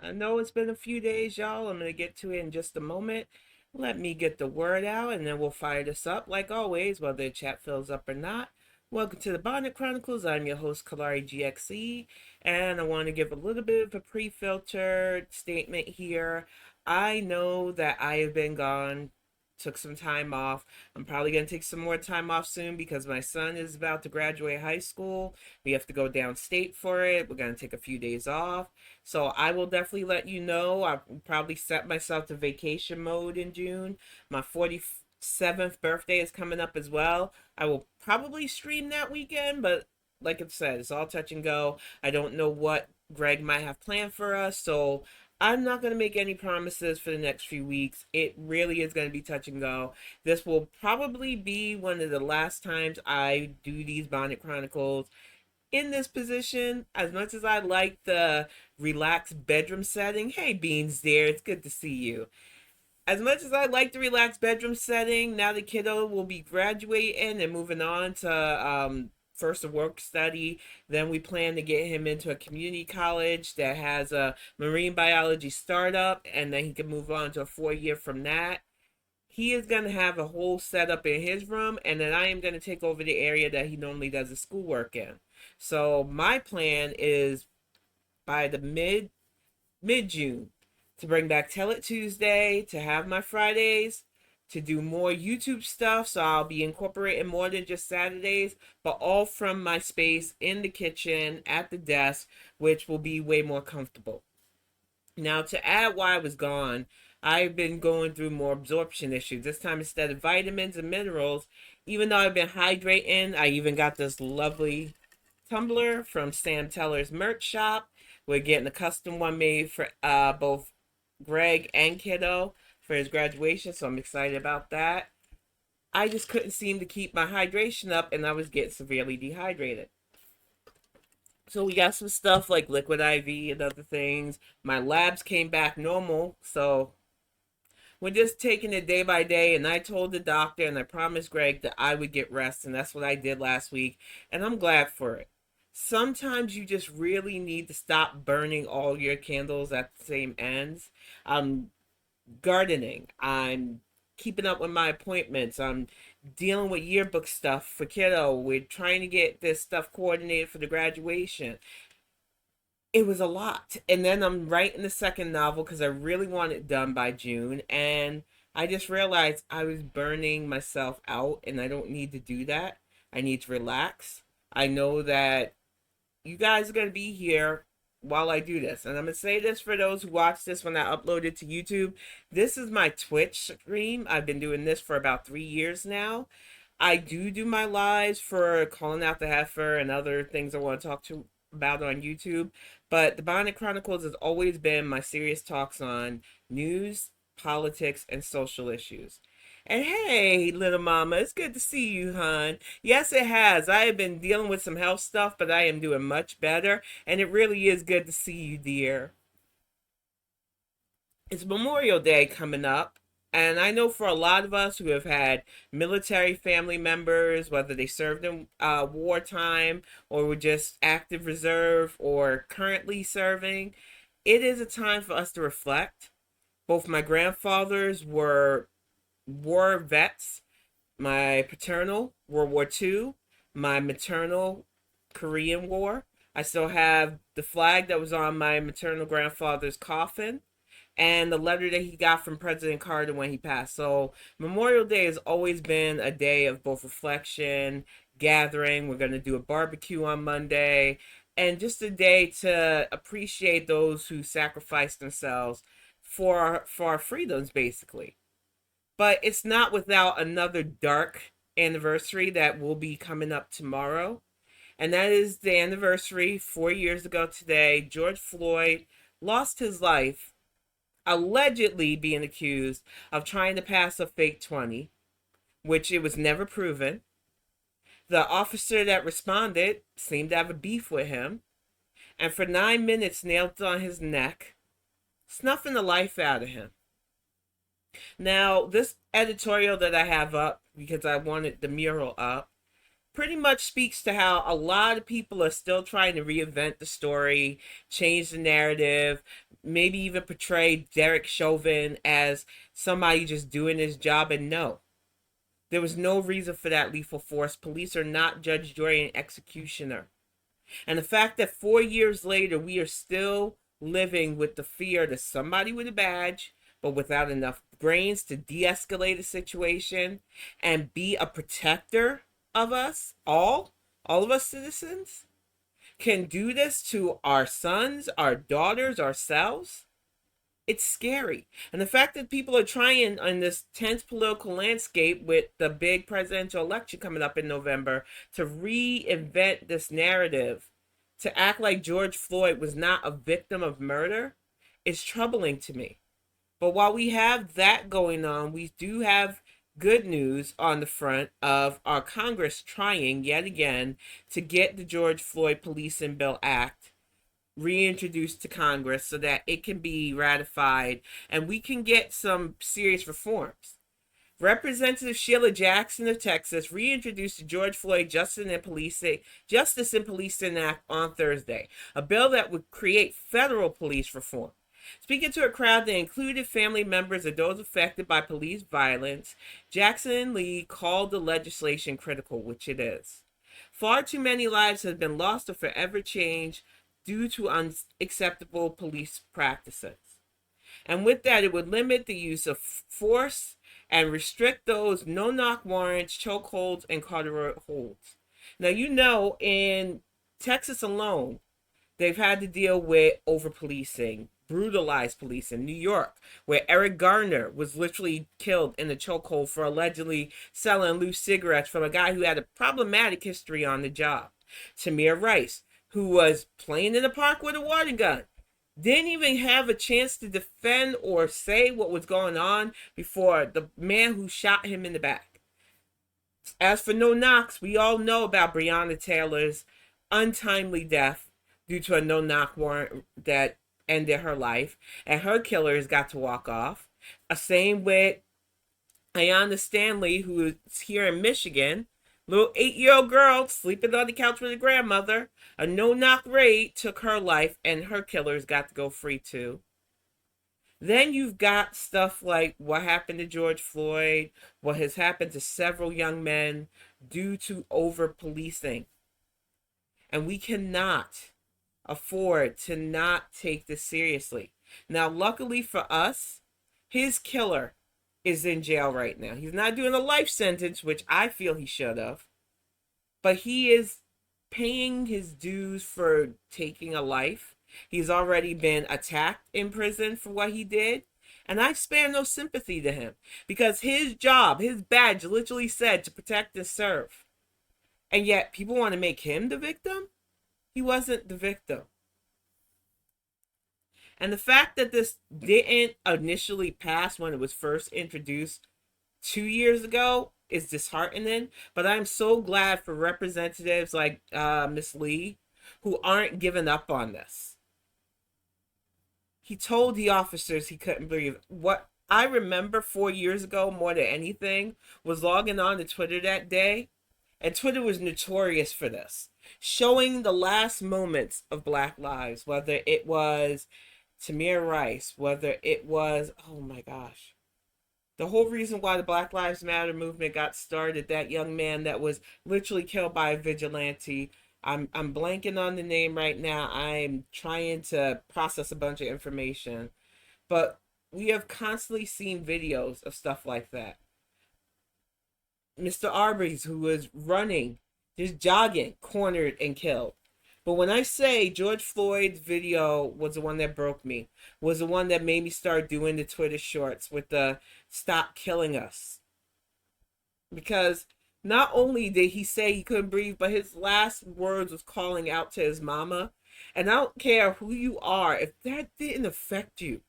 I know it's been a few days, y'all. I'm going to get to it in just a moment. Let me get the word out and then we'll fire this up like always, whether the chat fills up or not. Welcome to the Bonnet Chronicles. I'm your host, Kalari GXE, and I want to give a little bit of a pre filtered statement here. I know that I have been gone, took some time off. I'm probably going to take some more time off soon because my son is about to graduate high school. We have to go downstate for it. We're going to take a few days off. So I will definitely let you know. I'll probably set myself to vacation mode in June. My 47th birthday is coming up as well. I will probably stream that weekend, but like I said, it's all touch and go. I don't know what Greg might have planned for us, so I'm not going to make any promises for the next few weeks. It really is going to be touch and go. This will probably be one of the last times I do these Bonnet Chronicles in this position. As much as I like the relaxed bedroom setting, hey Beans there, it's good to see you. As much as I like the relaxed bedroom setting, now the kiddo will be graduating and moving on to first a work study. Then we plan to get him into a community college that has a marine biology startup, and then he can move on to a 4 year from that. He is going to have a whole setup in his room, and then I am going to take over the area that he normally does his schoolwork in. So my plan is by the mid June to bring back Tell It Tuesday, to have my Fridays, to do more YouTube stuff. So I'll be incorporating more than just Saturdays, but all from my space in the kitchen at the desk, which will be way more comfortable. Now, to add why I was gone, I've been going through more absorption issues. This time, instead of vitamins and minerals, even though I've been hydrating, I even got this lovely tumbler from Sam Teller's merch shop. We're getting a custom one made for both Greg and Kiddo for his graduation, so I'm excited about that. I just couldn't seem to keep my hydration up, and I was getting severely dehydrated. So we got some stuff like liquid IV and other things. My labs came back normal, so we're just taking it day by day. And I told the doctor and I promised Greg that I would get rest, and that's what I did last week. And I'm glad for it. Sometimes you just really need to stop burning all your candles at the same ends. I'm gardening. I'm keeping up with my appointments. I'm dealing with yearbook stuff for kiddo. We're trying to get this stuff coordinated for the graduation. It was a lot. And then I'm writing the second novel because I really want it done by June. And I just realized I was burning myself out, and I don't need to do that. I need to relax. I know that you guys are going to be here while I do this. And I'm going to say this for those who watch this when I upload it to YouTube. This is my Twitch stream. I've been doing this for about 3 years now. I do my lives for calling out the heifer and other things I want to talk to about on YouTube. But the Bonnet Chronicles has always been my serious talks on news, politics, and social issues. And hey, little mama, it's good to see you, hon. Yes, it has. I have been dealing with some health stuff, but I am doing much better. And it really is good to see you, dear. It's Memorial Day coming up. And I know for a lot of us who have had military family members, whether they served in wartime or were just active reserve or currently serving, it is a time for us to reflect. Both my grandfathers were war vets. My paternal, World War II. My maternal, Korean War. I still have the flag that was on my maternal grandfather's coffin and the letter that he got from President Carter when he passed. So Memorial Day has always been a day of both reflection, gathering. We're going to do a barbecue on Monday, and just a day to appreciate those who sacrificed themselves for our freedoms, basically. But it's not without another dark anniversary that will be coming up tomorrow. And that is the anniversary 4 years ago today. George Floyd lost his life, allegedly being accused of trying to pass a fake 20, which it was never proven. The officer that responded seemed to have a beef with him, and for 9 minutes knelt on his neck, snuffing the life out of him. Now, this editorial that I have up, because I wanted the mural up, pretty much speaks to how a lot of people are still trying to reinvent the story, change the narrative, maybe even portray Derek Chauvin as somebody just doing his job. And no, there was no reason for that lethal force. Police are not judge, jury, and executioner. And the fact that 4 years later, we are still living with the fear that somebody with a badge, but without enough brains to de escalate a situation and be a protector of us, all of us citizens, can do this to our sons, our daughters, ourselves. It's scary. And the fact that people are trying on this tense political landscape with the big presidential election coming up in November to reinvent this narrative, to act like George Floyd was not a victim of murder, is troubling to me. But while we have that going on, we do have good news on the front of our Congress trying yet again to get the George Floyd Policing Bill Act reintroduced to Congress so that it can be ratified and we can get some serious reforms. Representative Sheila Jackson of Texas reintroduced the George Floyd Justice in Policing Act on Thursday, a bill that would create federal police reform. Speaking to a crowd that included family members of those affected by police violence, Jackson and Lee called the legislation critical, which it is. Far too many lives have been lost or forever changed due to unacceptable police practices. And with that, it would limit the use of force and restrict those no-knock warrants, chokeholds, and carceral holds. Now, in Texas alone, they've had to deal with over-policing, brutalized policing. New York, where Eric Garner was literally killed in a chokehold for allegedly selling loose cigarettes from a guy who had a problematic history on the job. Tamir Rice, who was playing in the park with a water gun, didn't even have a chance to defend or say what was going on before the man who shot him in the back. As for no knocks, we all know about Breonna Taylor's untimely death due to a no knock warrant that ended her life, and her killers got to walk off. Same with Ayanna Stanley, who is here in Michigan. Little 8-year-old girl sleeping on the couch with her grandmother. A no-knock raid took her life, and her killers got to go free too. Then you've got stuff like what happened to George Floyd, what has happened to several young men due to over-policing. And we cannot afford to not take this seriously. Now, luckily for us, his killer is in jail right now. He's not doing a life sentence, which I feel he should have, but he is paying his dues for taking a life. He's already been attacked in prison for what he did, and I spare no sympathy to him because his job, his badge literally said to protect and serve. And yet people want to make him the victim? He wasn't the victim. And the fact that this didn't initially pass when it was first introduced 2 years ago is disheartening. But I'm so glad for representatives like Miss Lee who aren't giving up on this. He told the officers he couldn't breathe. What I remember 4 years ago more than anything was logging on to Twitter that day. And Twitter was notorious for this, showing the last moments of Black lives, whether it was Tamir Rice, whether it was, oh my gosh, the whole reason why the Black Lives Matter movement got started, that young man that was literally killed by a vigilante. I'm blanking on the name right now. I'm trying to process a bunch of information. But we have constantly seen videos of stuff like that. Mr. Arbery's, who was running, just jogging, cornered and killed. But when I say George Floyd's video was the one that broke me, was the one that made me start doing the Twitter shorts with the "Stop Killing Us." Because not only did he say he couldn't breathe, but his last words was calling out to his mama. And I don't care who you are, if that didn't affect you,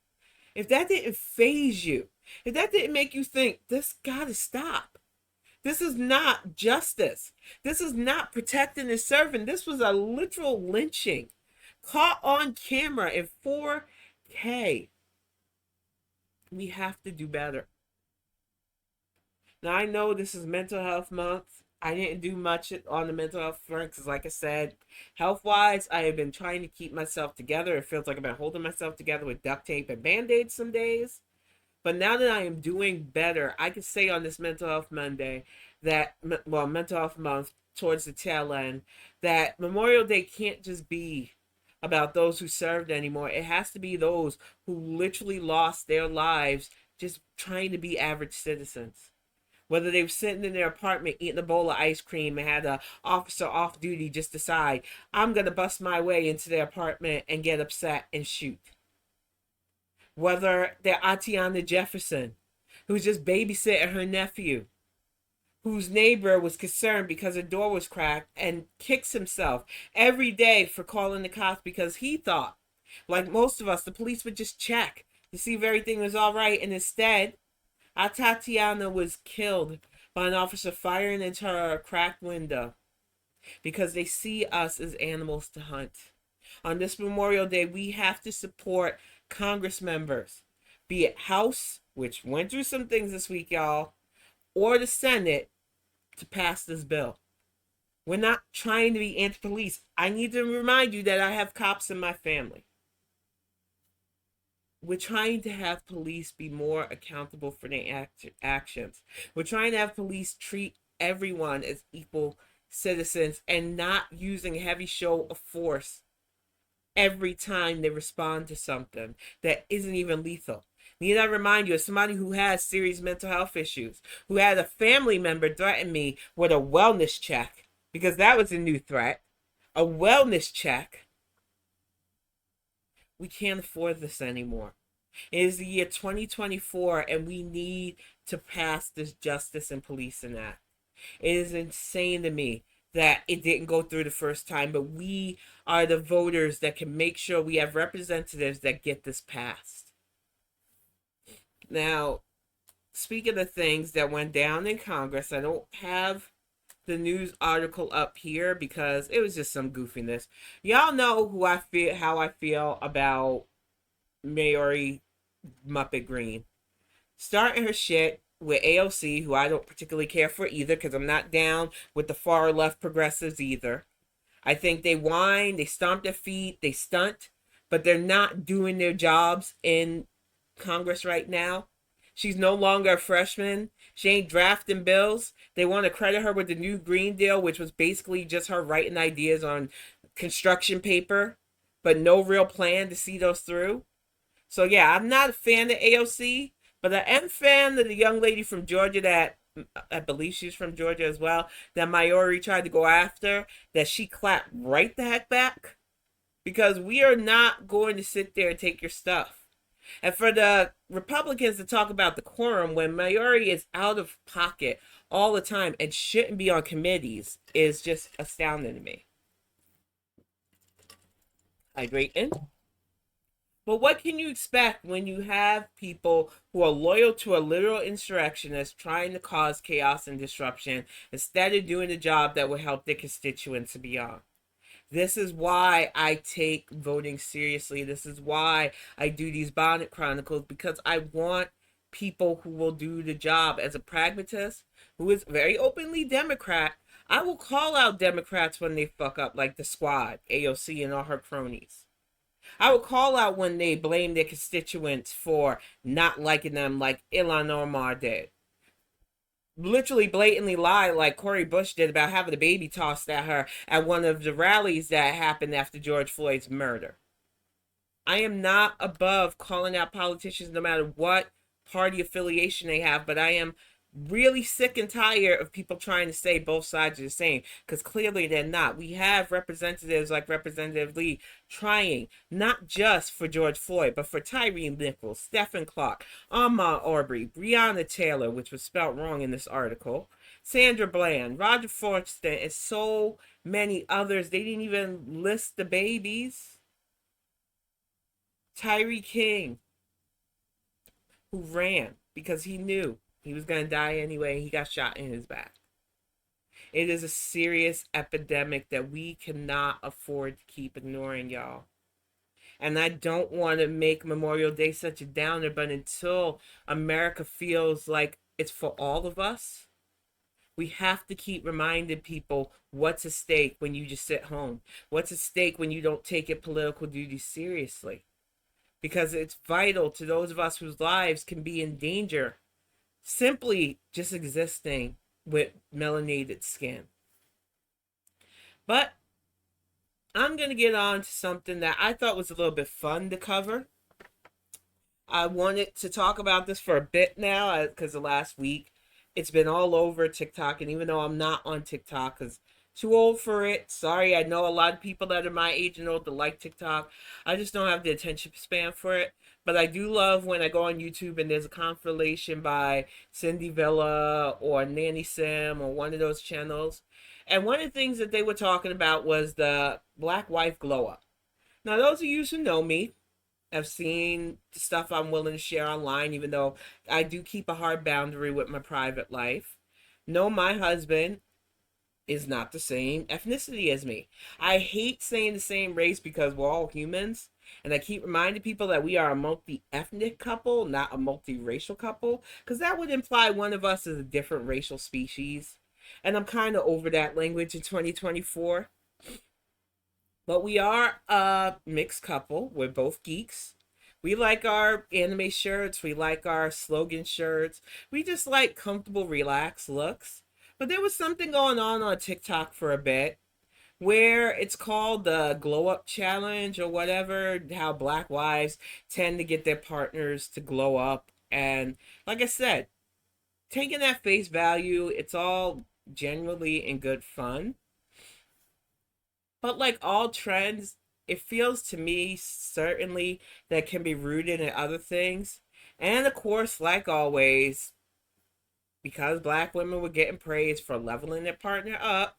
if that didn't faze you, if that didn't make you think, this gotta stop. This is not justice. This is not protecting and serving. This was a literal lynching caught on camera in 4K. We have to do better. Now, I know this is Mental Health Month. I didn't do much on the mental health front because, like I said, health wise, I have been trying to keep myself together. It feels like I've been holding myself together with duct tape and band aids some days. But now that I am doing better, I can say on this Mental Health Monday that, well, Mental Health Month towards the tail end, that Memorial Day can't just be about those who served anymore. It has to be those who literally lost their lives just trying to be average citizens. Whether they were sitting in their apartment eating a bowl of ice cream and had an officer off duty just decide, I'm going to bust my way into their apartment and get upset and shoot. Whether they're Atiana Jefferson, who's just babysitting her nephew, whose neighbor was concerned because her door was cracked and kicks himself every day for calling the cops because he thought, like most of us, the police would just check to see if everything was all right. And instead, Tatiana was killed by an officer firing into her cracked window because they see us as animals to hunt. On this Memorial Day, we have to support Congress members, be it House, which went through some things this week, y'all, or the Senate to pass this bill. We're not trying to be anti-police. I need to remind you that I have cops in my family. We're trying to have police be more accountable for their actions. We're trying to have police treat everyone as equal citizens and not using heavy show of force every time they respond to something that isn't even lethal. Need I remind you, as somebody who has serious mental health issues, who had a family member threaten me with a wellness check, because that was a new threat, a wellness check. We can't afford this anymore. It is the year 2024, and we need to pass this Justice and Policing Act. It is insane to me that it didn't go through the first time, but we are the voters that can make sure we have representatives that get this passed. Now, speaking of things that went down in Congress, I don't have the news article up here because it was just some goofiness. Y'all know how I feel about Mayory Muppet Green. Starting her shit with AOC, who I don't particularly care for either, because I'm not down with the far left progressives either. I think they whine, they stomp their feet, they stunt, but they're not doing their jobs in Congress right now. She's no longer a freshman. She ain't drafting bills. They want to credit her with the new Green Deal, which was basically just her writing ideas on construction paper, but no real plan to see those through. So yeah, I'm not a fan of AOC, but I am a fan of the young lady from Georgia that I believe she's from Georgia as well, that Mayory tried to go after, that she clapped right the heck back. Because we are not going to sit there and take your stuff. And for the Republicans to talk about the quorum when Mayory is out of pocket all the time and shouldn't be on committees is just astounding to me. Hydrating. But what can you expect when you have people who are loyal to a literal insurrectionist trying to cause chaos and disruption instead of doing the job that will help their constituents to be on? This is why I take voting seriously. This is why I do these Bonnet Chronicles, because I want people who will do the job. As a pragmatist who is very openly Democrat, I will call out Democrats when they fuck up, like the Squad, AOC, and all her cronies. I would call out when they blame their constituents for not liking them, like Ilhan Omar did. Literally blatantly lie like Cori Bush did about having a baby tossed at her at one of the rallies that happened after George Floyd's murder. I am not above calling out politicians no matter what party affiliation they have, but I am really sick and tired of people trying to say both sides are the same, because clearly they're not. We have representatives like Representative Lee trying, not just for George Floyd, but for Tyree Nichols, Stephen Clark, Ahmaud Arbery, Breonna Taylor, which was spelled wrong in this article, Sandra Bland, Roger Forster, and so many others. They didn't even list the babies. Tyree King, who ran because he knew he was going to die anyway. He got shot in his back. It is a serious epidemic that we cannot afford to keep ignoring, y'all. And I don't want to make Memorial Day such a downer, but until America feels like it's for all of us, We have to keep reminding people what's at stake when you just sit home. What's at stake when you don't take your political duty seriously. Because it's vital to those of us whose lives can be in danger simply just existing with melanated skin. But I'm going to get on to something that I thought was a little bit fun to cover. I wanted to talk about this for a bit now because the last week it's been all over TikTok. And even though I'm not on TikTok because too old for it, sorry, I know a lot of people that are my age and older like TikTok. I just don't have the attention span for it. But I do love when I go on YouTube and there's a compilation by Cindy Villa or Nanny Sim or one of those channels. And one of the things that they were talking about was the black wife glow up. Now, those of you who know me, have seen the stuff I'm willing to share online, even though I do keep a hard boundary with my private life. No, my husband is not the same ethnicity as me. I hate saying the same race because we're all humans. And I keep reminding people that we are a multi-ethnic couple, not a multi-racial couple, because that would imply one of us is a different racial species. And I'm kind of over that language in 2024. But we are a mixed couple. We're both geeks. We like our anime shirts. We like our slogan shirts. We just like comfortable, relaxed looks. But there was something going on TikTok for a bit where it's called the glow up challenge or whatever, how black wives tend to get their partners to glow up. And like I said, taking that face value, it's all genuinely in good fun. But like all trends, it feels to me certainly that can be rooted in other things. And of course, like always, because black women were getting praised for leveling their partner up,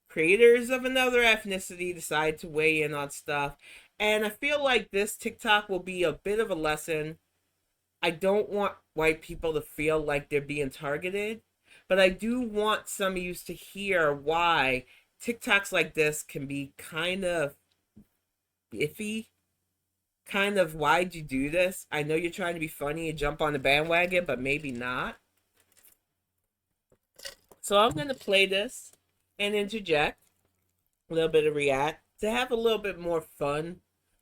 creators of another ethnicity decide to weigh in on stuff. And I feel like this TikTok will be a bit of a lesson. I don't want white people to feel like they're being targeted, but I do want some of you to hear why TikToks like this can be kind of iffy. Kind of, why'd you do this? I know you're trying to be funny and jump on the bandwagon, but maybe not. So I'm going to play this and interject a little bit of react to have a little bit more fun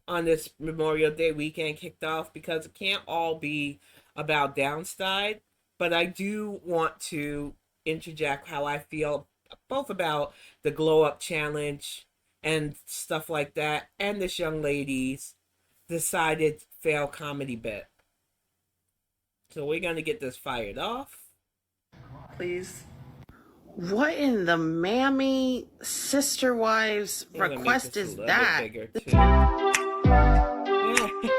on this Memorial Day weekend kicked off because it can't all be about downside. But I do want to interject how I feel both about the glow up challenge and stuff like that, and this young lady's decided fail comedy bit. So we're gonna get this fired off. Please. What in the mammy sister wives request is that?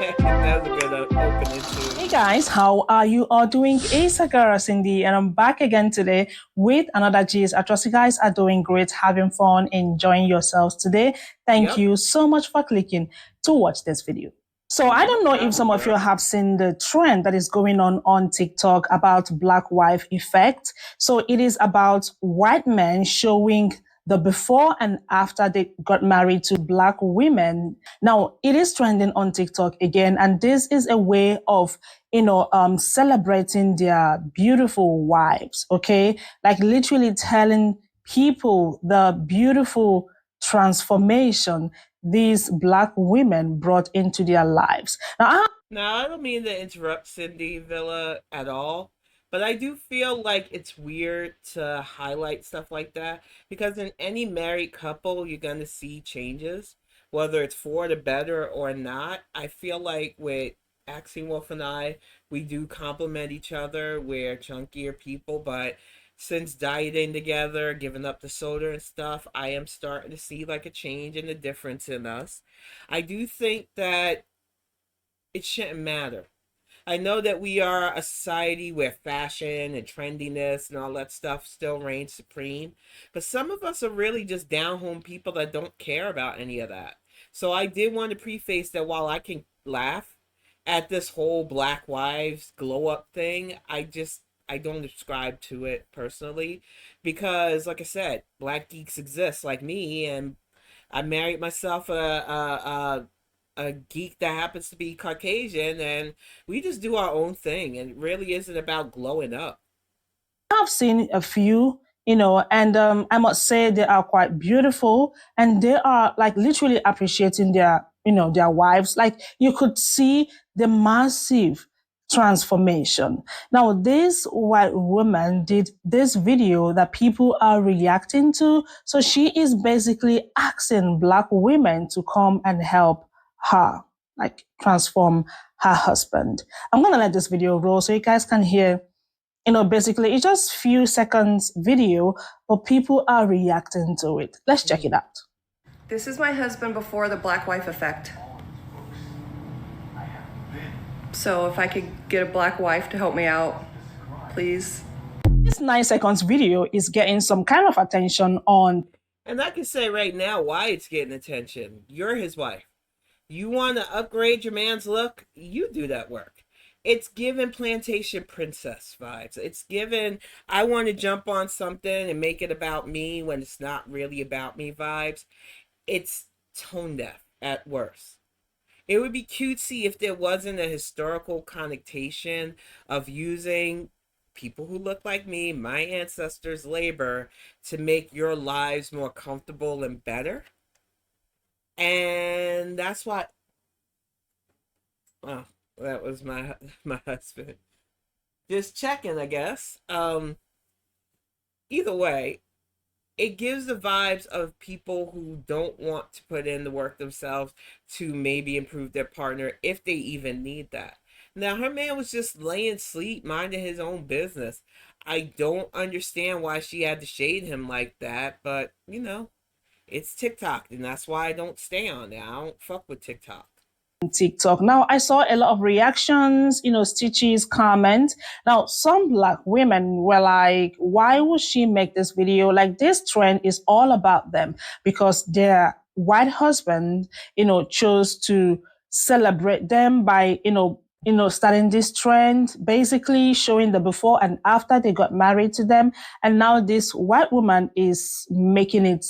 That was a good opening too. Hey guys, how are you all doing? It's Agara Cindy, and I'm back again today with another gist. I trust you guys are doing great, having fun, enjoying yourselves today. Thank you so much for clicking to watch this video. So I don't know if some of you have seen the trend that is going on TikTok about black wife effect. So it is about white men showing the before and after they got married to black women. Now it is trending on TikTok again, and this is a way of celebrating their beautiful wives. Okay, like literally telling people the beautiful transformation these black women brought into their lives. Now, I don't mean to interrupt Cindy Villa at all, but I do feel like it's weird to highlight stuff like that because in any married couple, you're going to see changes, whether it's for the better or not. I feel like with Axie Wolf and I, we do complement each other. We're chunkier people, but since dieting together, giving up the soda and stuff, I am starting to see like a change and a difference in us. I do think that it shouldn't matter. I know that we are a society where fashion and trendiness and all that stuff still reigns supreme, but some of us are really just down home people that don't care about any of that. So I did want to preface that while I can laugh at this whole black wives glow up thing, I don't subscribe to it personally because like I said, black geeks exist like me, and I married myself a geek that happens to be Caucasian, and we just do our own thing, and it really isn't about glowing up. I've seen a few And I must say they are quite beautiful, and they are like literally appreciating their wives. Like you could see the massive transformation. Now, this white woman did this video that people are reacting to. So she is basically asking Black women to come and help her, like transform her husband. I'm going to let this video roll so you guys can hear. Basically, it's just few seconds video, but people are reacting to it. Let's check it out. This is my husband before the black wife effect. So if I could get a black wife to help me out, please. This 9 seconds video is getting some kind of attention on. And I can say right now why it's getting attention. You're his wife. You want to upgrade your man's look? You do that work. It's given plantation princess vibes. It's given, I want to jump on something and make it about me when it's not really about me vibes. It's tone deaf at worst. It would be cutesy if there wasn't a historical connotation of using people who look like me, my ancestors' labor, to make your lives more comfortable and better. And that's why. Oh, that was my husband. Just checking, I guess. Either way, it gives the vibes of people who don't want to put in the work themselves to maybe improve their partner if they even need that. Now, her man was just laying sleep, minding his own business. I don't understand why she had to shade him like that, but it's TikTok, and that's why I don't stay on it. I don't fuck with TikTok. TikTok. Now, I saw a lot of reactions, Stitch's comments. Now, some Black women were like, why would she make this video? Like, this trend is all about them because their white husband, chose to celebrate them by, starting this trend, basically showing the before and after they got married to them. And now this white woman is making it,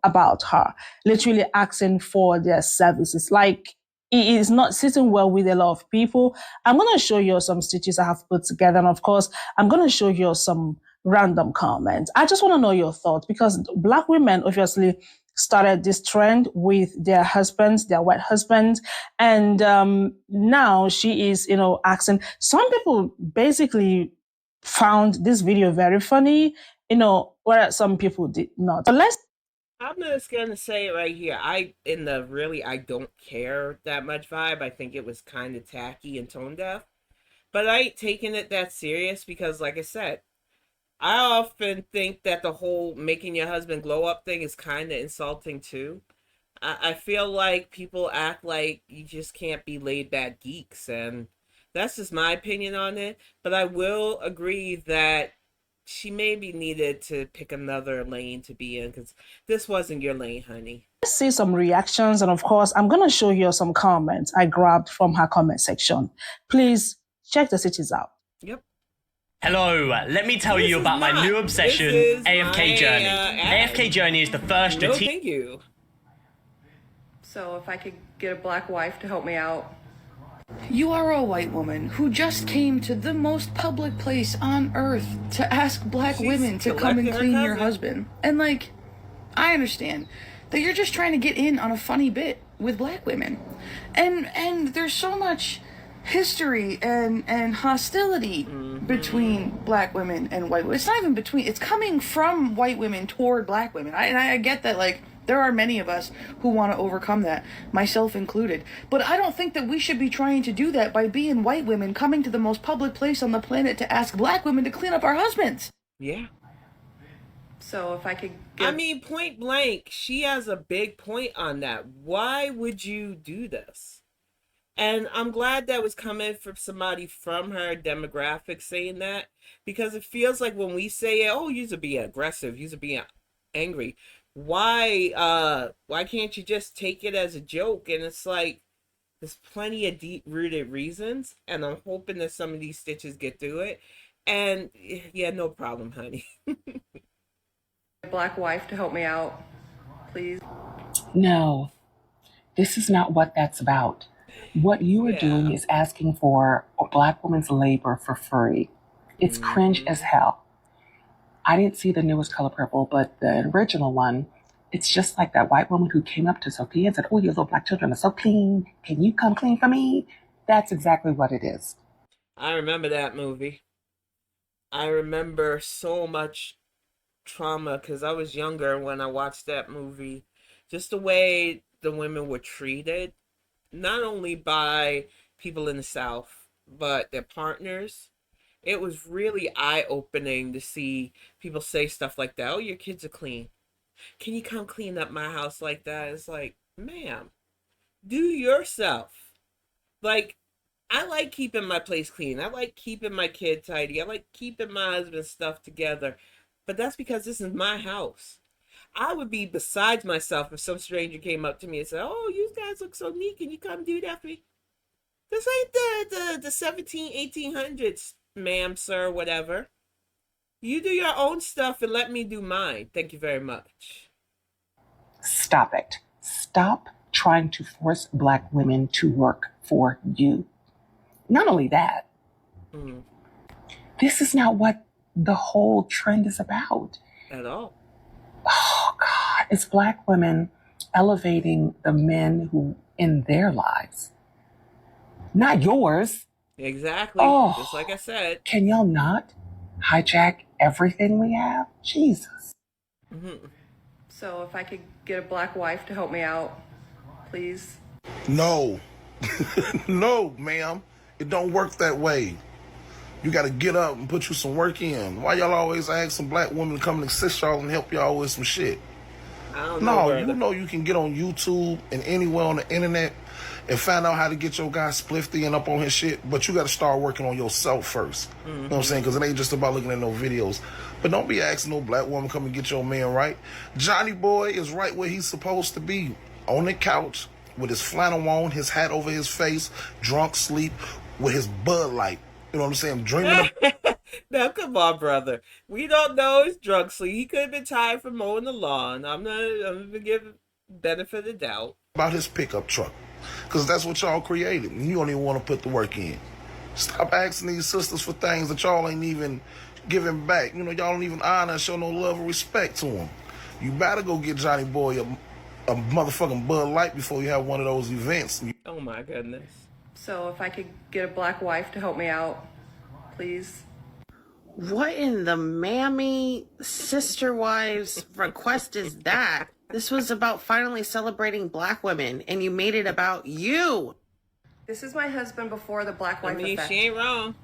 about her, literally asking for their services. Like, it is not sitting well with a lot of people. I'm going to show you some stitches I have put together. And of course, I'm going to show you some random comments. I just want to know your thoughts because Black women obviously started this trend with their husbands, their white husbands. And now she is, asking. Some people basically found this video very funny, whereas some people did not. But I'm just gonna say it right here. I don't care that much vibe. I think it was kind of tacky and tone deaf, but I ain't taking it that serious because, like I said, I often think that the whole making your husband glow up thing is kind of insulting too. I feel like people act like you just can't be laid back geeks, and that's just my opinion on it. But I will agree that she maybe needed to pick another lane to be in because this wasn't your lane, honey. Let's see some reactions. And of course, I'm going to show you some comments I grabbed from her comment section. Please check the stitches out. Yep. Hello, let me tell you about my new obsession, AFK Journey. AFK Journey is the first strategic... No, thank you. So if I could get a black wife to help me out. You are a white woman who just came to the most public place on earth to ask Black women to come and clean your husband. And like, I understand that you're just trying to get in on a funny bit with Black women. And there's so much history and hostility between Black women and white women. It's not even between, it's coming from white women toward Black women. I get that, like, there are many of us who want to overcome that, myself included. But I don't think that we should be trying to do that by being white women coming to the most public place on the planet to ask Black women to clean up our husbands. Yeah. So if I could I mean, point blank, she has a big point on that. Why would you do this? And I'm glad that was coming from somebody from her demographic saying that, because it feels like when we say, oh, you're being aggressive, you're being angry, why can't you just take it as a joke? And it's like, there's plenty of deep-rooted reasons, and I'm hoping that some of these stitches get through it. And yeah, no problem, honey. Black wife to help me out, please. No, this is not what that's about. What you are doing is asking for a Black woman's labor for free. It's cringe as hell. I didn't see the newest Color Purple, but the original one, it's just like that white woman who came up to Sophia and said, "Oh, your little black children are so clean. Can you come clean for me?" That's exactly what it is. I remember that movie. I remember so much trauma because I was younger when I watched that movie. Just the way the women were treated, not only by people in the South, but their partners. It was really eye-opening to see people say stuff like that. Oh, your kids are clean. Can you come clean up my house like that? It's like, ma'am, do yourself. Like, I like keeping my place clean. I like keeping my kid tidy. I like keeping my husband's stuff together. But that's because this is my house. I would be besides myself if some stranger came up to me and said, "Oh, you guys look so neat. Can you come do that for me?" This ain't the 1800s, ma'am, sir, whatever. You do your own stuff and let me do mine. Thank you very much. Stop it. Stop trying to force Black women to work for you. Not only that, this is not what the whole trend is about. At all. Oh, God. It's Black women elevating the men who in their lives. Not yours. Exactly. Oh, just like I said. Can y'all not hijack everything we have? Jesus. So if I could get a black wife to help me out, please. No. No, ma'am. It don't work that way. You got to get up and put you some work in. Why y'all always ask some black women to come and assist y'all and help y'all with some shit? I don't know. No, you know you can get on YouTube and anywhere on the internet and find out how to get your guy spliffy and up on his shit, but you got to start working on yourself first. You know what I'm saying? Because it ain't just about looking at no videos. But don't be asking no black woman come and get your man right. Johnny Boy is right where he's supposed to be, on the couch with his flannel on, his hat over his face, drunk sleep with his Bud Light. You know what I'm saying? Dreaming of... Now, come on, brother. We don't know his drug sleep. He could have been tired from mowing the lawn. I'm gonna give benefit of the doubt. About his pickup truck. Because that's what y'all created. And you don't even want to put the work in. Stop asking these sisters for things that y'all ain't even giving back. You know, y'all don't even honor and show no love or respect to them. You better go get Johnny Boy a motherfucking Bud Light before you have one of those events. Oh, my goodness. So if I could get a black wife to help me out, please. What in the mammy sister wives request is that? This was about finally celebrating Black women, and you made it about you. This is my husband before the black wife effect. She ain't wrong.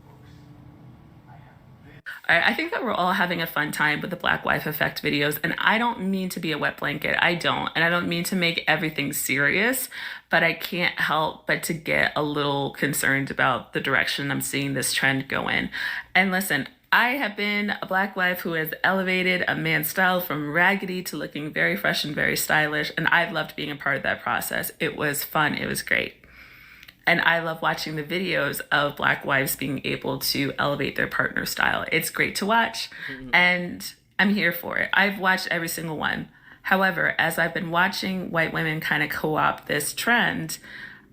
I think that we're all having a fun time with the Black Wife Effect videos, and I don't mean to be a wet blanket. I don't. And I don't mean to make everything serious, but I can't help but to get a little concerned about the direction I'm seeing this trend go in. And listen, I have been a Black wife who has elevated a man's style from raggedy to looking very fresh and very stylish, and I've loved being a part of that process. It was fun. It was great. And I love watching the videos of Black wives being able to elevate their partner style. It's great to watch, and I'm here for it. I've watched every single one. However, as I've been watching white women kind of co-opt this trend,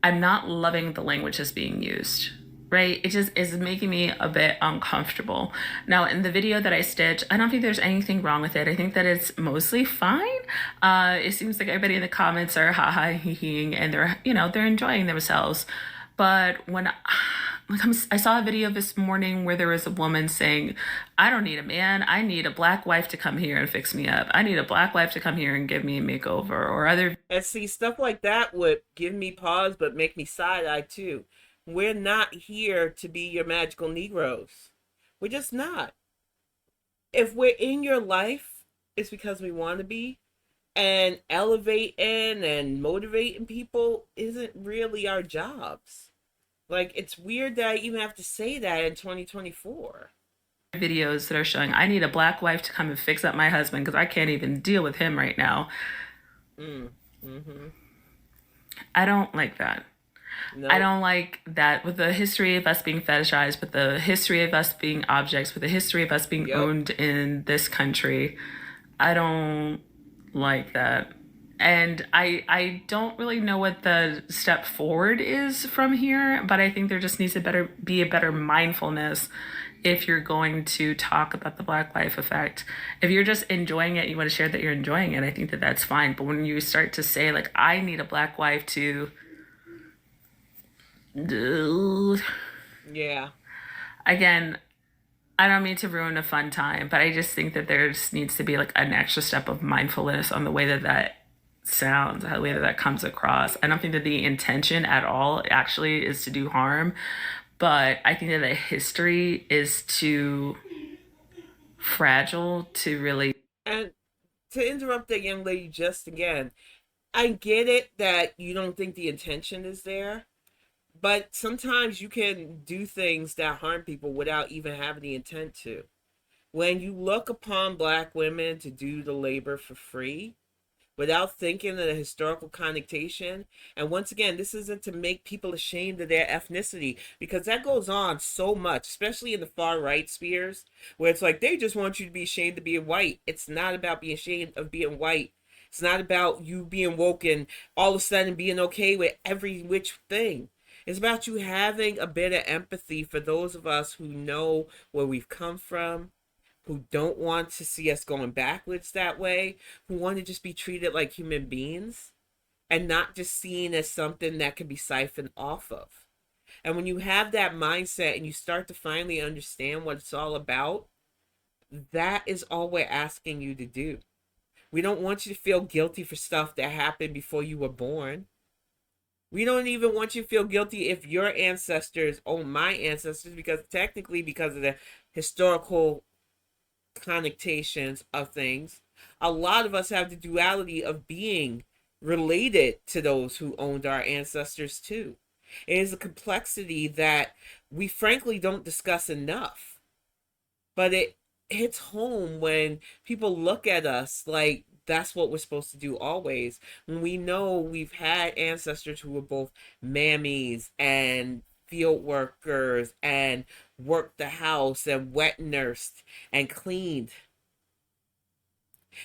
I'm not loving the language that's being used, right? It just is making me a bit uncomfortable. Now, in the video that I stitched, I don't think there's anything wrong with it. I think that it's mostly fine. It seems like everybody in the comments are ha-ha, hee-heeing, and they're enjoying themselves. But when I saw a video this morning where there was a woman saying, "I don't need a man. I need a black wife to come here and fix me up. I need a black wife to come here and give me a makeover," or other. And see, stuff like that would give me pause, but make me side-eye too. We're not here to be your magical Negroes. We're just not. If we're in your life, it's because we want to be. And elevating and motivating people isn't really our jobs. Like, it's weird that I even have to say that in 2024. Videos that are showing, I need a black wife to come and fix up my husband because I can't even deal with him right now. I don't like that. No. I don't like that with the history of us being fetishized, with the history of us being objects, with the history of us being owned in this country. I don't like that. And I don't really know what the step forward is from here, but I think there just needs to be a better mindfulness if you're going to talk about the Black life effect. If you're just enjoying it, you want to share that you're enjoying it, I think that that's fine. But when you start to say, like, I need a Black wife to do... Yeah. Again, I don't mean to ruin a fun time, but I just think that there just needs to be like an extra step of mindfulness on the way that sounds, the way that comes across. I don't think that the intention at all actually is to do harm, but I think that the history is too fragile to really. And to interrupt that young lady just again, I get it that you don't think the intention is there, but sometimes you can do things that harm people without even having the intent to. When you look upon Black women to do the labor for free, without thinking of the historical connotation. And once again, this isn't to make people ashamed of their ethnicity, because that goes on so much, especially in the far right spheres, where it's like they just want you to be ashamed of being white. It's not about being ashamed of being white. It's not about you being woke and all of a sudden being okay with every which thing. It's about you having a bit of empathy for those of us who know where we've come from, who don't want to see us going backwards that way, who want to just be treated like human beings and not just seen as something that can be siphoned off of. And when you have that mindset and you start to finally understand what it's all about, that is all we're asking you to do. We don't want you to feel guilty for stuff that happened before you were born. We don't even want you to feel guilty if your ancestors own my ancestors, because technically, because of the historical connotations of things, a lot of us have the duality of being related to those who owned our ancestors too. It is a complexity that we frankly don't discuss enough, but it hits home when people look at us like that's what we're supposed to do always, when we know we've had ancestors who were both mammies and field workers and worked the house and wet nursed and cleaned,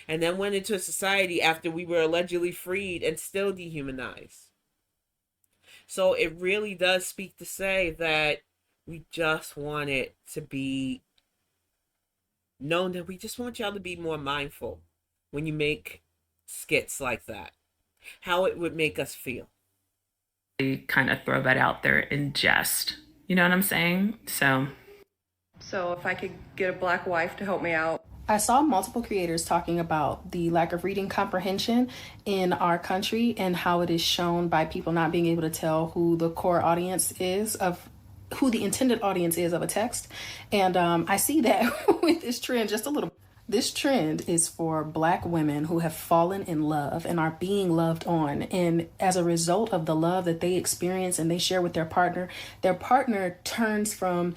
and then went into a society after we were allegedly freed and still dehumanized. So it really does speak to say that we just want it to be known that we just want y'all to be more mindful when you make skits like that, how it would make us feel. Kind of throw that out there in jest. You know what I'm saying? So if I could get a Black wife to help me out. I saw multiple creators talking about the lack of reading comprehension in our country and how it is shown by people not being able to tell who the core audience is of who the intended audience is of a text. And I see that with this trend just a little. This trend is for Black women who have fallen in love and are being loved on. And as a result of the love that they experience and they share with their partner turns from,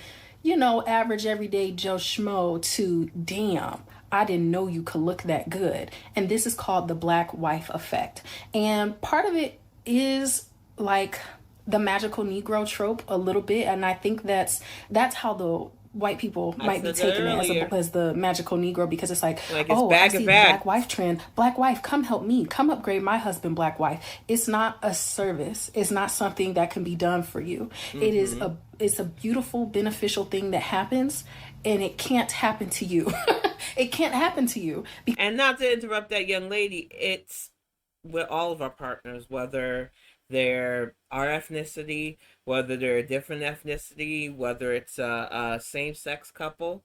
average everyday Joe Schmo to, damn, I didn't know you could look that good. And this is called the Black wife effect. And part of it is like the magical Negro trope a little bit. And I think that's how the white people might be taking it as the magical Negro, because it's like oh, I see the Black wife trend. Black wife, come help me. Come upgrade my husband, Black wife. It's not a service. It's not something that can be done for you. Mm-hmm. It's a beautiful, beneficial thing that happens, and it can't happen to you. It can't happen to you. And not to interrupt that young lady, it's with all of our partners, whether they're our ethnicity, whether they're a different ethnicity, whether it's a same-sex couple.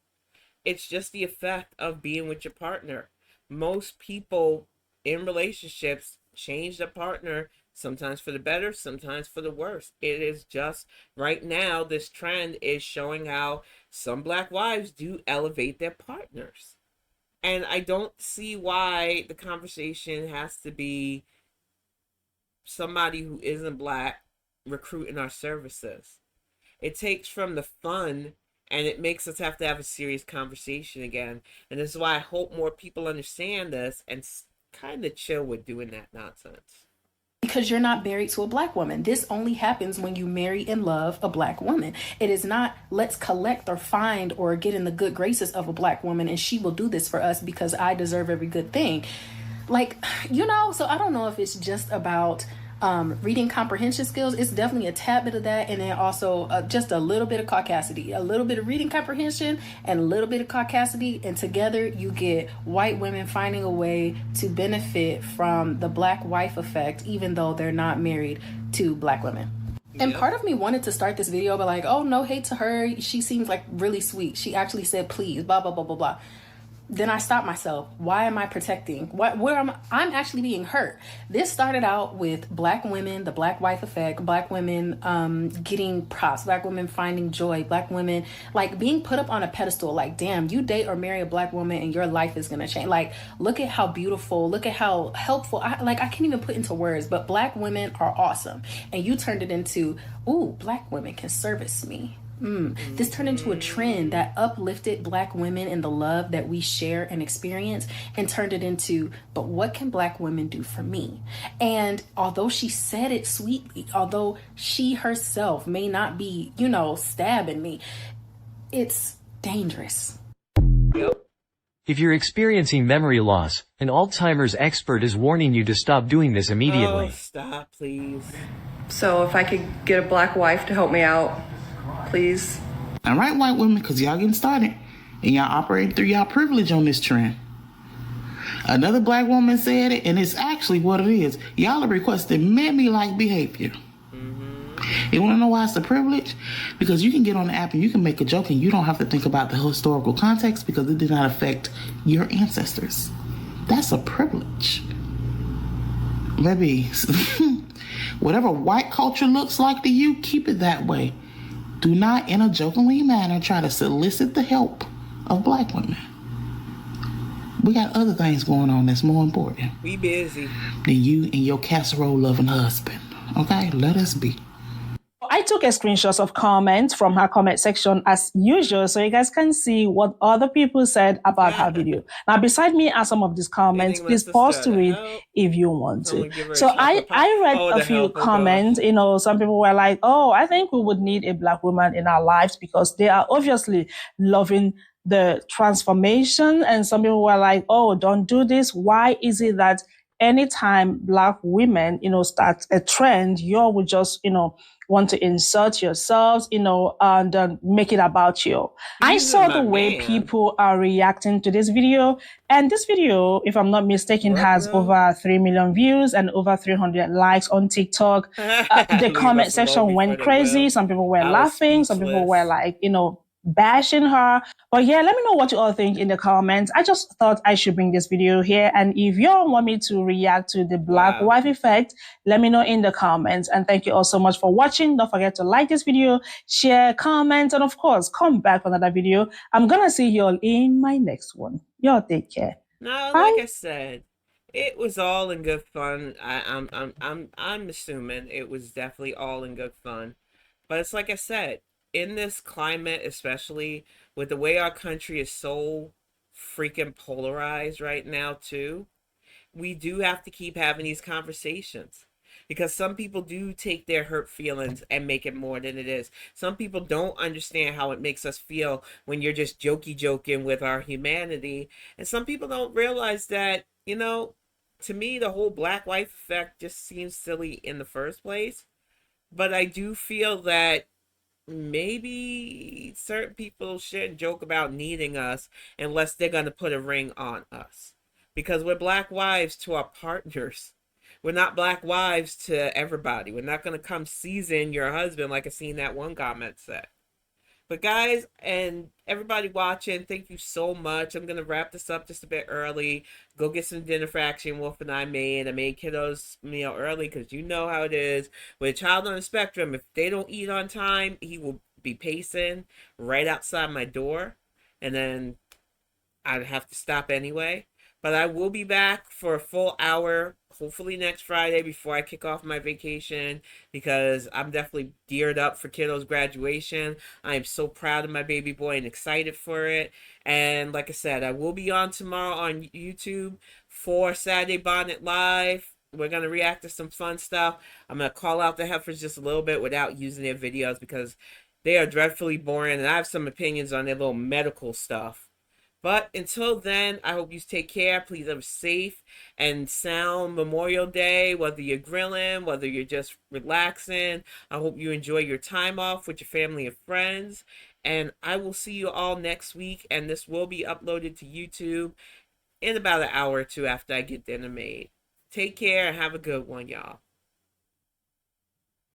It's just the effect of being with your partner. Most people in relationships change their partner, sometimes for the better, sometimes for the worse. It is just, right now, this trend is showing how some Black wives do elevate their partners. And I don't see why the conversation has to be somebody who isn't Black recruiting our services. It takes from the fun, and it makes us have to have a serious conversation again. And this is why I hope more people understand this and kind of chill with doing that nonsense. Because you're not married to a Black woman. This only happens when you marry and love a Black woman. It is not, let's collect or find or get in the good graces of a Black woman and she will do this for us because I deserve every good thing. like, so I don't know if it's just about reading comprehension skills. It's definitely a tad bit of that, and then also just a little bit of caucasity, a little bit of reading comprehension and a little bit of caucasity, and together you get white women finding a way to benefit from the black wife effect, even though they're not married to black women. And part of me wanted to start this video by like, oh, no hate to her, she seems like really sweet, she actually said please, blah blah blah blah blah. Then I stopped myself. Why am I protecting? I'm actually being hurt. This started out with black women, the black wife effect, black women getting props, black women finding joy, black women like being put up on a pedestal. Like, damn, you date or marry a black woman and your life is gonna change. Like, look at how beautiful, look at how helpful. I can't even put into words, but black women are awesome. And you turned it into, ooh, black women can service me. This turned into a trend that uplifted black women and the love that we share and experience, and turned it into, but what can black women do for me? And although she said it sweetly, although she herself may not be, stabbing me, it's dangerous. If you're experiencing memory loss, an Alzheimer's expert is warning you to stop doing this immediately. Oh, stop, please. So if I could get a black wife to help me out, please. All right, white women, because y'all getting started and y'all operating through y'all privilege on this trend. Another black woman said it, and it's actually what it is. Y'all are requesting mammy-like behavior. You want to know why it's a privilege? Because you can get on the app and you can make a joke and you don't have to think about the historical context because it did not affect your ancestors. That's a privilege. Maybe whatever white culture looks like to you, keep it that way. Do not, in a jokingly manner, try to solicit the help of black women. We got other things going on that's more important. We busy. Than you and your casserole-loving husband. Okay? Let us be. I took a screenshot of comments from her comment section as usual, so you guys can see what other people said about her video. Now, beside me are some of these comments. Please pause to read if you want to. So I read a few comments. Some people were like, oh, I think we would need a black woman in our lives because they are obviously loving the transformation. And some people were like, oh, don't do this. Why is it that anytime black women, start a trend, you would just, want to insert yourselves, and make it about you. I saw the way people are reacting to this video. And this video, if I'm not mistaken, has over 3 million views and over 300 likes on TikTok. The comment section went crazy. Some people were laughing. Some people were like, bashing her. But yeah, let me know what you all think in the comments. I just thought I should bring this video here. And if you all want me to react to the black wife effect, let me know in the comments. And thank you all so much for watching. Don't forget to like this video, share, comment, and of course, come back for another video. I'm gonna see you all in my next one. Y'all take care. No, like I said, it was all in good fun. I'm assuming it was definitely all in good fun. But it's like I said, in this climate, especially with the way our country is so freaking polarized right now too, we do have to keep having these conversations, because some people do take their hurt feelings and make it more than it is. Some people don't understand how it makes us feel when you're just joking with our humanity, and some people don't realize that, to me, the whole black wife effect just seems silly in the first place. But I do feel that maybe certain people shouldn't joke about needing us unless they're going to put a ring on us, because we're black wives to our partners. We're not black wives to everybody. We're not going to come season your husband like I seen that one comment said. But guys, and everybody watching, thank you so much. I'm going to wrap this up just a bit early. Go get some dinner for Action Wolf and I made kiddos meal early, because you know how it is. With a child on the spectrum, if they don't eat on time, he will be pacing right outside my door. And then I'd have to stop anyway. But I will be back for a full hour, hopefully next Friday before I kick off my vacation, because I'm definitely geared up for kiddo's graduation. I am so proud of my baby boy and excited for it. And like I said, I will be on tomorrow on YouTube for Saturday Bonnet Live. We're going to react to some fun stuff. I'm going to call out the heifers just a little bit without using their videos because they are dreadfully boring, and I have some opinions on their little medical stuff. But until then, I hope you take care. Please have a safe and sound Memorial Day, whether you're grilling, whether you're just relaxing. I hope you enjoy your time off with your family and friends. And I will see you all next week. And this will be uploaded to YouTube in about an hour or two after I get dinner made. Take care and have a good one, y'all.